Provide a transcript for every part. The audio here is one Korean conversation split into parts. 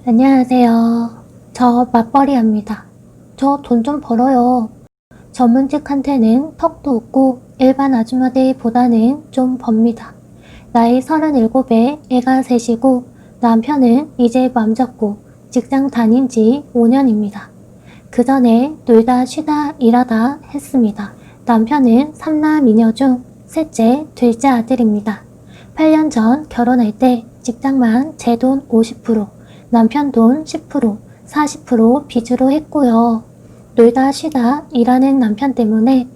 안녕하세요. 저 맞벌이합니다. 저 돈 좀 벌어요. 전문직한테는 턱도 없고 일반 아줌마들보다는 좀 법니다. 나이 37에 애가 셋이고 남편은 이제 맘 잡고 직장 다닌 지 5년입니다. 그 전에 놀다 쉬다 일하다 했습니다. 남편은 3남 2녀 중 셋째, 둘째 아들입니다. 8년 전 결혼할 때 직장만 제 돈 50%, 남편 돈 10%, 40% 빚으로 했고요. 놀다 쉬다 일하는 남편 때문에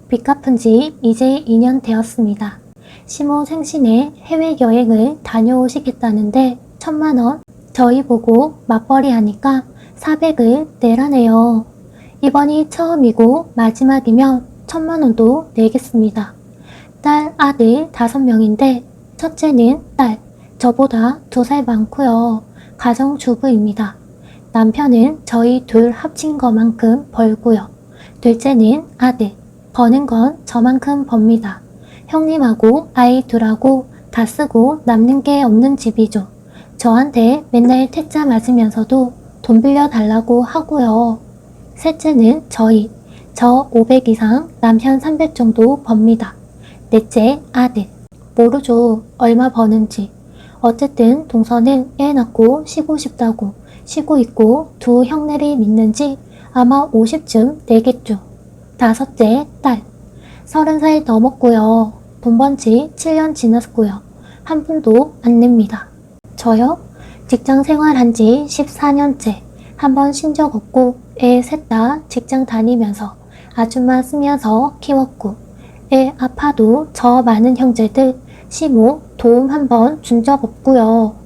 빚 갚은 지 이제 2년 되었습니다. 시모 생신에 해외여행을 다녀오시겠다는데 1000만원, 저희 보고 맞벌이 하니까 400을 내라네요. 이번이 처음이고 마지막이면 1000만원도 내겠습니다. 딸, 아들 5명인데 첫째는 딸, 저보다 2살 많고요. 가정주부입니다. 남편은 저희 둘 합친 것만큼 벌고요. 둘째는 아들, 버는 건 저만큼 법니다. 형님하고 아이 둘하고 다 쓰고 남는 게 없는 집이죠. 저한테 맨날 퇴짜 맞으면서도 돈 빌려달라고 하고요. 셋째는 저 500 이상, 남편 300 정도 법니다. 넷째 아들, 모르죠. 얼마 버는지. 어쨌든 동서는 애 낳고 쉬고 싶다고 쉬고 있고 두 형네를 믿는지 아마 50쯤 내겠죠. 다섯째 딸, 30살 넘었고요. 돈 번 지 7년 지났고요. 한 푼도 안 냅니다. 저요? 직장 생활한 지 14년째. 한 번 쉰 적 없고 애 셋 다 직장 다니면서 아줌마 쓰면서 키웠고 애 아파도 저 많은 형제들 시모 도움 한 번 준 적 없고요.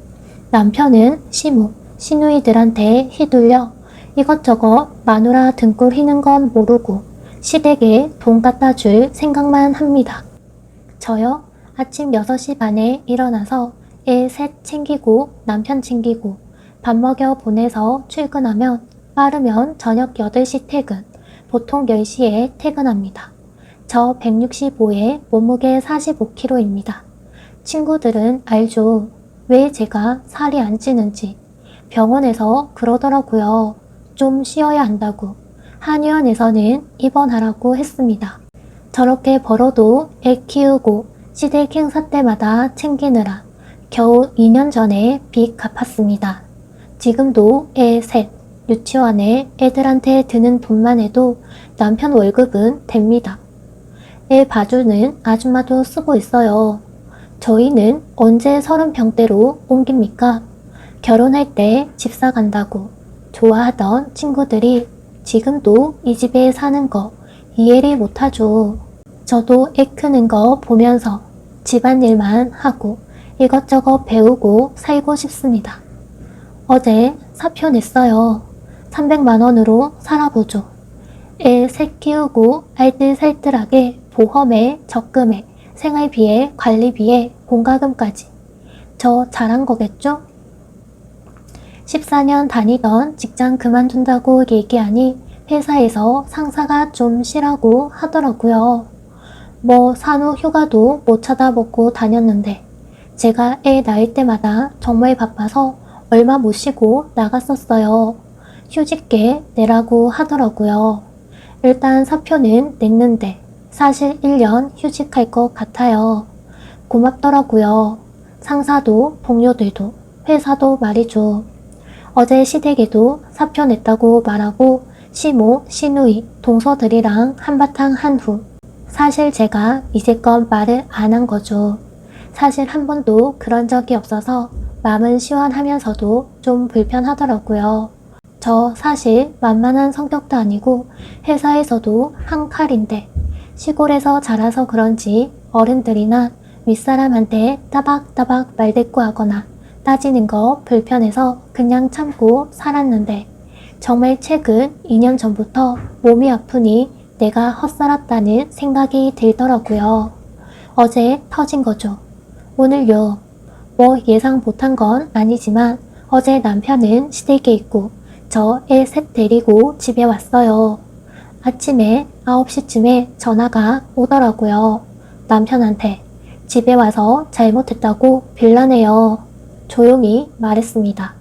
남편은 시모, 시누이들한테 휘둘려 이것저것 마누라 등골 휘는 건 모르고 시댁에 돈 갖다 줄 생각만 합니다. 저요? 아침 6시 반에 일어나서 애 셋 챙기고 남편 챙기고 밥 먹여 보내서 출근하면 빠르면 저녁 8시 퇴근, 보통 10시에 퇴근합니다. 저 165에 몸무게 45kg입니다. 친구들은 알죠. 왜 제가 살이 안 찌는지. 병원에서 그러더라고요. 좀 쉬어야 한다고. 한의원에서는 입원하라고 했습니다. 저렇게 벌어도 애 키우고 시댁 행사 때마다 챙기느라 겨우 2년 전에 빚 갚았습니다. 지금도 애 셋, 유치원에 애들한테 드는 돈만 해도 남편 월급은 됩니다. 애 봐주는 아줌마도 쓰고 있어요. 저희는 언제 30평대로 옮깁니까? 결혼할 때 집 사간다고 좋아하던 친구들이 지금도 이 집에 사는 거 이해를 못하죠. 저도 애 크는 거 보면서 집안일만 하고 이것저것 배우고 살고 싶습니다. 어제 사표 냈어요. 300만원으로 살아보죠. 애 셋 키우고 알뜰살뜰하게 보험에 적금에 생활비에 관리비에 공과금까지. 저 잘한 거겠죠? 14년 다니던 직장 그만둔다고 얘기하니 회사에서 상사가 좀 쉬라고 하더라고요. 뭐 산후 휴가도 못 찾아보고 다녔는데 제가 애 낳을 때마다 정말 바빠서 얼마 못 쉬고 나갔었어요. 휴직계 내라고 하더라고요. 일단 사표는 냈는데 사실 1년 휴직할 것 같아요. 고맙더라고요. 상사도 동료들도 회사도 말이죠. 어제 시댁에도 사표 냈다고 말하고 시모, 시누이, 동서들이랑 한바탕 한 후 사실 제가 이제껏 말을 안 한 거죠. 사실 한 번도 그런 적이 없어서 마음은 시원하면서도 좀 불편하더라고요. 저 사실 만만한 성격도 아니고 회사에서도 한 칼인데 시골에서 자라서 그런지 어른들이나 윗사람한테 따박따박 말대꾸하거나 따지는 거 불편해서 그냥 참고 살았는데 정말 최근 2년 전부터 몸이 아프니 내가 헛살았다는 생각이 들더라고요. 어제 터진 거죠. 오늘요. 뭐 예상 못한 건 아니지만 어제 남편은 시댁에 있고 저 애 셋 데리고 집에 왔어요. 아침에 9시쯤에 전화가 오더라고요. 남편한테 집에 와서 잘못했다고 빌라네요. 조용히 말했습니다.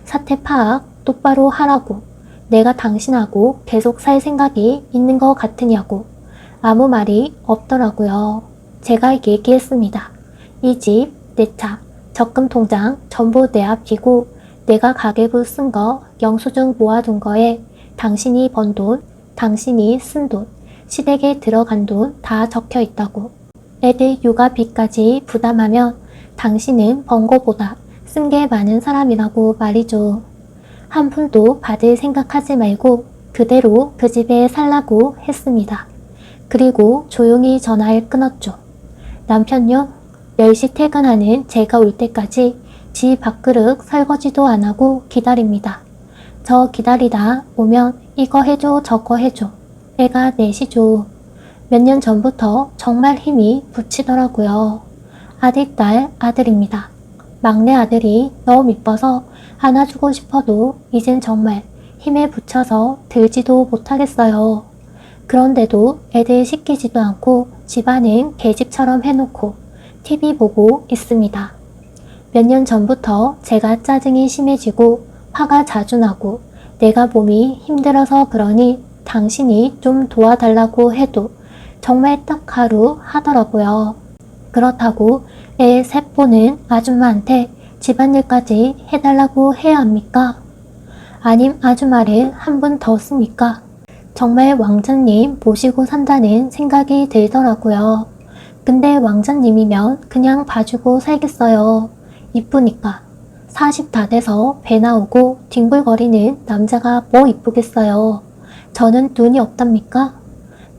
사태 파악 똑바로 하라고. 내가 당신하고 계속 살 생각이 있는 것 같으냐고. 아무 말이 없더라고요. 제가 얘기했습니다. 이 집, 내 차, 적금 통장 전부 내 앞이고 내가 가계부 쓴 거 영수증 모아둔 거에 당신이 번 돈, 당신이 쓴 돈, 시댁에 들어간 돈 다 적혀 있다고. 애들 육아비까지 부담하면 당신은 번 거보다 쓴 게 많은 사람이라고 말이죠. 한 푼도 받을 생각하지 말고 그대로 그 집에 살라고 했습니다. 그리고 조용히 전화를 끊었죠. 남편요, 10시 퇴근하는 제가 올 때까지 집 밥그릇 설거지도 안 하고 기다립니다. 저 기다리다 오면 이거 해줘 저거 해줘. 애가 넷이죠. 몇 년 전부터 정말 힘이 붙이더라고요. 아들, 딸, 아들입니다. 막내 아들이 너무 이뻐서 안아주고 싶어도 이젠 정말 힘에 붙여서 들지도 못하겠어요. 그런데도 애들 시키지도 않고 집안은 계집처럼 해놓고 TV 보고 있습니다. 몇 년 전부터 제가 짜증이 심해지고 화가 자주 나고 내가 몸이 힘들어서 그러니 당신이 좀 도와달라고 해도 정말 딱 하루 하더라고요. 그렇다고 애 셋 보는 아줌마한테 집안일까지 해달라고 해야 합니까? 아님 아줌마를 한 분 더 씁니까? 정말 왕자님 모시고 산다는 생각이 들더라고요. 근데 왕자님이면 그냥 봐주고 살겠어요. 이쁘니까. 40 다 돼서 배 나오고 뒹굴거리는 남자가 뭐 이쁘겠어요. 저는 눈이 없답니까?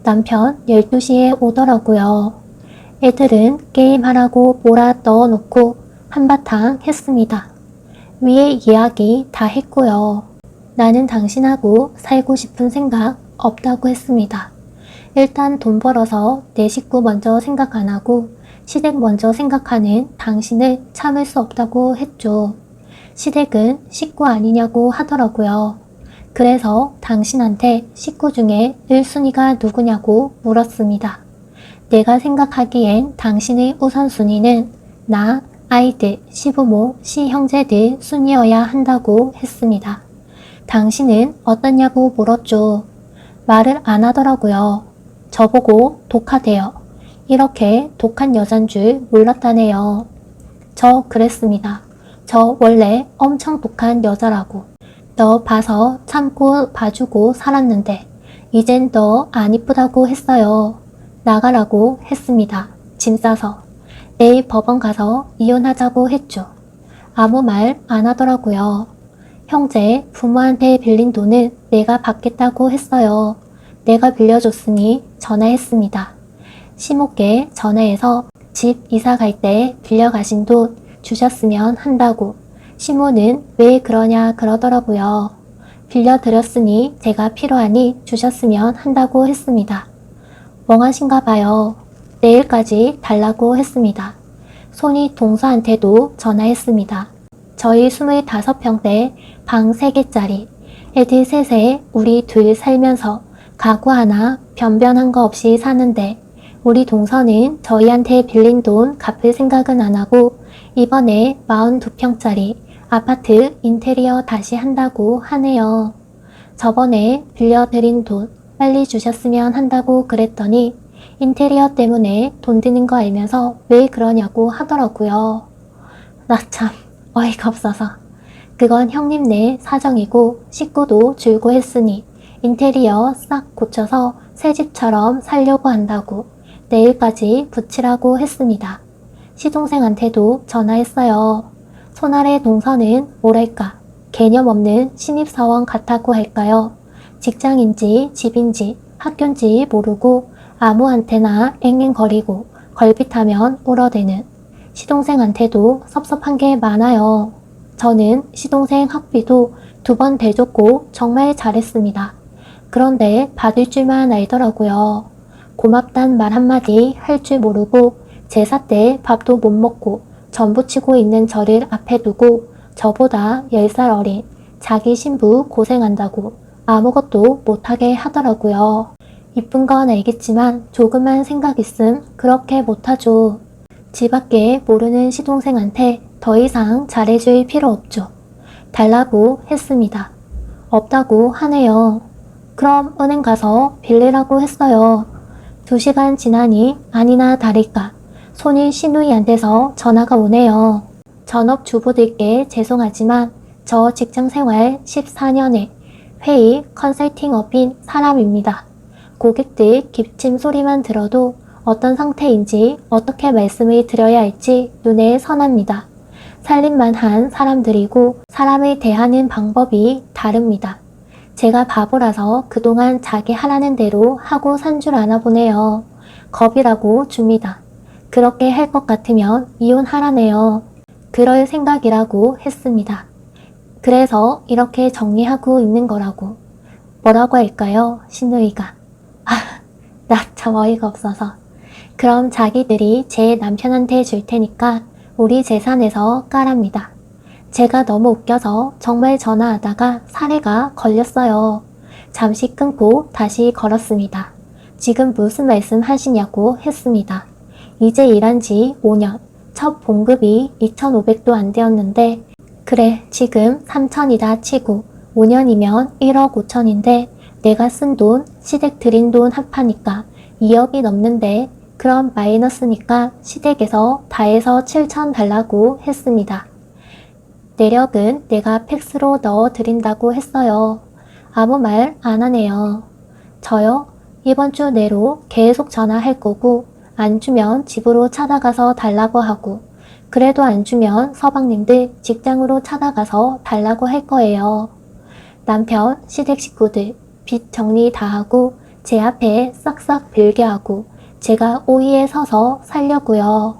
남편 12시에 오더라고요. 애들은 게임하라고 몰아 넣어놓고 한바탕 했습니다. 위에 이야기 다 했고요. 나는 당신하고 살고 싶은 생각 없다고 했습니다. 일단 돈 벌어서 내 식구 먼저 생각 안 하고 시댁 먼저 생각하는 당신을 참을 수 없다고 했죠. 시댁은 식구 아니냐고 하더라고요. 그래서 당신한테 식구 중에 1순위가 누구냐고 물었습니다. 내가 생각하기엔 당신의 우선순위는 나, 아이들, 시부모, 시형제들 순이어야 한다고 했습니다. 당신은 어떠냐고 물었죠. 말을 안 하더라고요. 저보고 독하대요. 이렇게 독한 여잔 줄 몰랐다네요. 저 그랬습니다. 저 원래 엄청 독한 여자라고. 너 봐서 참고 봐주고 살았는데 이젠 너 안 이쁘다고 했어요. 나가라고 했습니다. 짐 싸서. 내일 법원 가서 이혼하자고 했죠. 아무 말 안 하더라고요. 형제, 부모한테 빌린 돈은 내가 받겠다고 했어요. 내가 빌려줬으니 전화했습니다. 시모께 전화해서 집 이사 갈 때 빌려가신 돈 주셨으면 한다고. 시모는 왜 그러냐 그러더라고요. 빌려드렸으니 제가 필요하니 주셨으면 한다고 했습니다. 멍하신가 봐요. 내일까지 달라고 했습니다. 손이 동서한테도 전화했습니다. 저희 25평대 방 3개짜리 애들 셋에 우리 둘 살면서 가구 하나 변변한 거 없이 사는데 우리 동서는 저희한테 빌린 돈 갚을 생각은 안 하고 이번에 42평짜리 아파트 인테리어 다시 한다고 하네요. 저번에 빌려드린 돈 빨리 주셨으면 한다고 그랬더니 인테리어 때문에 돈 드는 거 알면서 왜 그러냐고 하더라고요. 나 참 어이가 없어서. 그건 형님네 사정이고 식구도 줄고 했으니 인테리어 싹 고쳐서 새 집처럼 살려고 한다고 내일까지 붙이라고 했습니다. 시동생한테도 전화했어요. 손아래 동서는 뭐랄까 개념 없는 신입사원 같다고 할까요? 직장인지 집인지 학교인지 모르고 아무한테나 앵앵거리고 걸핏하면 울어대는 시동생한테도 섭섭한 게 많아요. 저는 시동생 학비도 2번 대줬고 정말 잘했습니다. 그런데 받을 줄만 알더라고요. 고맙단 말 한마디 할 줄 모르고 제사 때 밥도 못 먹고 전부치고 있는 저를 앞에 두고 저보다 10살 어린 자기 신부 고생한다고 아무것도 못하게 하더라고요. 이쁜 건 알겠지만 조금만 생각 있음 그렇게 못하죠. 지 밖에 모르는 시동생한테 더 이상 잘해줄 필요 없죠. 달라고 했습니다. 없다고 하네요. 그럼 은행 가서 빌리라고 했어요. 2시간 지나니 아니나 다를까 손이 시누이 안 돼서 전화가 오네요. 전업주부들께 죄송하지만 저 직장생활 14년에 회의 컨설팅업인 사람입니다. 고객들 기침 소리만 들어도 어떤 상태인지 어떻게 말씀을 드려야 할지 눈에 선합니다. 살림만한 사람들이고 사람을 대하는 방법이 다릅니다. 제가 바보라서 그동안 자기 하라는 대로 하고 산 줄 아나 보네요. 겁이라고 줍니다. 그렇게 할 것 같으면 이혼하라네요. 그럴 생각이라고 했습니다. 그래서 이렇게 정리하고 있는 거라고. 뭐라고 할까요? 신우이가. 나 참 어이가 없어서. 그럼 자기들이 제 남편한테 줄 테니까 우리 재산에서 까랍니다. 제가 너무 웃겨서 정말 전화하다가 사례가 걸렸어요. 잠시 끊고 다시 걸었습니다. 지금 무슨 말씀 하시냐고 했습니다. 이제 일한 지 5년, 첫 봉급이 2,500도 안 되었는데 그래 지금 3,000이다 치고 5년이면 1억 5천인데 내가 쓴 돈, 시댁 들인 돈 합하니까 2억이 넘는데 그럼 마이너스니까 시댁에서 다 해서 7천 달라고 했습니다. 내력은 내가 팩스로 넣어 드린다고 했어요. 아무 말 안 하네요. 저요? 이번 주 내로 계속 전화할 거고 안 주면 집으로 찾아가서 달라고 하고 그래도 안 주면 서방님들 직장으로 찾아가서 달라고 할 거예요. 남편, 시댁 식구들 빚 정리 다 하고 제 앞에 싹싹 빌게 하고 제가 오이에 서서 살려고요.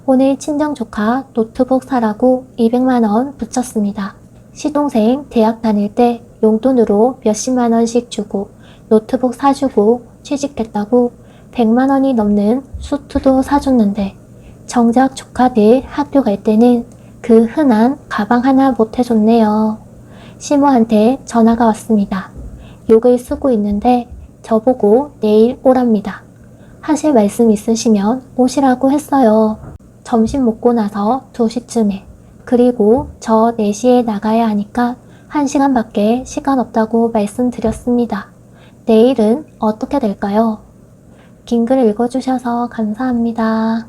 오늘 친정조카 노트북 사라고 200만 원 붙였습니다. 시동생 대학 다닐 때 용돈으로 몇십만 원씩 주고 노트북 사주고 취직했다고 100만 원이 넘는 수트도 사줬는데 정작 조카들 학교 갈 때는 그 흔한 가방 하나 못 해줬네요. 시모한테 전화가 왔습니다. 욕을 쓰고 있는데 저보고 내일 오랍니다. 하실 말씀 있으시면 오시라고 했어요. 점심 먹고 나서 2시쯤에 그리고 저 4시에 나가야 하니까 1시간밖에 시간 없다고 말씀드렸습니다. 내일은 어떻게 될까요? 긴 글 읽어주셔서 감사합니다.